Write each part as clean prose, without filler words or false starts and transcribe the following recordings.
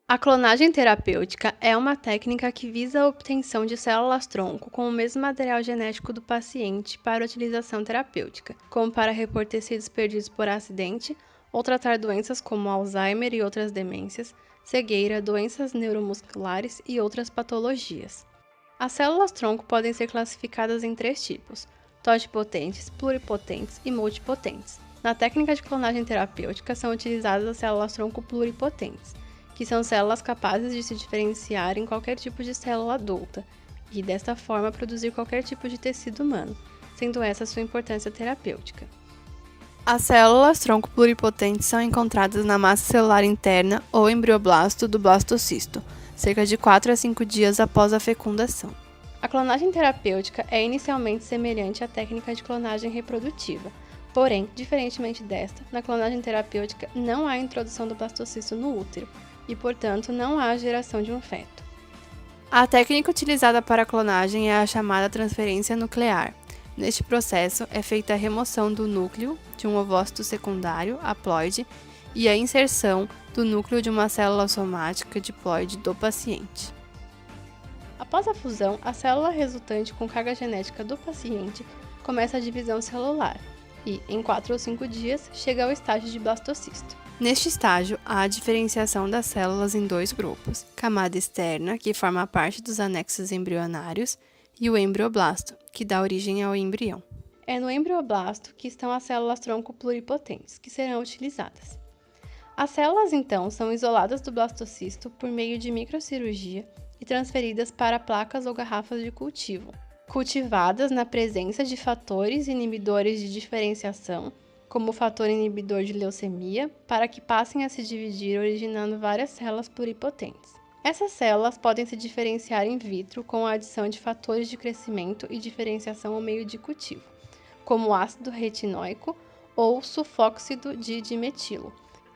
A clonagem terapêutica é uma técnica que visa a obtenção de células-tronco com o mesmo material genético do paciente para utilização terapêutica, como para repor tecidos perdidos por acidente ou tratar doenças como Alzheimer e outras demências, cegueira, doenças neuromusculares e outras patologias. As células-tronco podem ser classificadas em três tipos: totipotentes, pluripotentes e multipotentes. Na técnica de clonagem terapêutica são utilizadas as células-tronco pluripotentes, que são células capazes de se diferenciar em qualquer tipo de célula adulta e, desta forma, produzir qualquer tipo de tecido humano, sendo essa sua importância terapêutica. As células-tronco pluripotentes são encontradas na massa celular interna ou embrioblasto do blastocisto, cerca de 4 a 5 dias após a fecundação. A clonagem terapêutica é inicialmente semelhante à técnica de clonagem reprodutiva, porém, diferentemente desta, na clonagem terapêutica não há introdução do blastocisto no útero e, portanto, não há geração de um feto. A técnica utilizada para a clonagem é a chamada transferência nuclear. Neste processo, é feita a remoção do núcleo de um ovócito secundário, haploide, e a inserção do núcleo de uma célula somática diploide do paciente. Após a fusão, a célula resultante com carga genética do paciente começa a divisão celular e, em 4 ou 5 dias, chega ao estágio de blastocisto. Neste estágio, há a diferenciação das células em dois grupos: camada externa, que forma parte dos anexos embrionários, e o embrioblasto, que dá origem ao embrião. É no embrioblasto que estão as células-tronco pluripotentes, que serão utilizadas. As células, então, são isoladas do blastocisto por meio de microcirurgia e transferidas para placas ou garrafas de cultivo, cultivadas na presença de fatores inibidores de diferenciação, como o fator inibidor de leucemia, para que passem a se dividir, originando várias células pluripotentes. Essas células podem se diferenciar in vitro com a adição de fatores de crescimento e diferenciação ao meio de cultivo, como o ácido retinóico ou sulfóxido de dimetilo,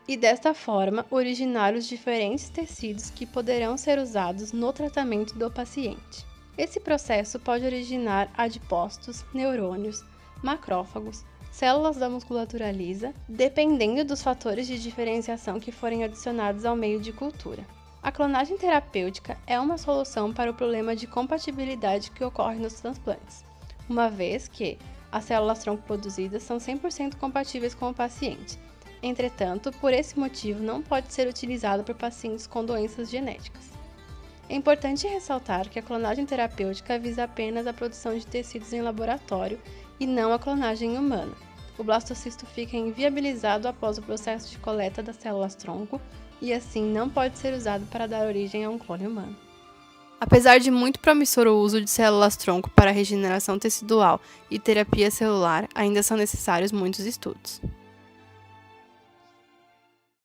e desta forma originar os diferentes tecidos que poderão ser usados no tratamento do paciente. Esse processo pode originar adipócitos, neurônios, macrófagos, células da musculatura lisa, dependendo dos fatores de diferenciação que forem adicionados ao meio de cultura. A clonagem terapêutica é uma solução para o problema de compatibilidade que ocorre nos transplantes, uma vez que as células-tronco produzidas são 100% compatíveis com o paciente. Entretanto, por esse motivo, não pode ser utilizado por pacientes com doenças genéticas. É importante ressaltar que a clonagem terapêutica visa apenas a produção de tecidos em laboratório e não a clonagem humana. O blastocisto fica inviabilizado após o processo de coleta das células-tronco e, assim, não pode ser usado para dar origem a um clone humano. Apesar de muito promissor o uso de células-tronco para regeneração tecidual e terapia celular, ainda são necessários muitos estudos.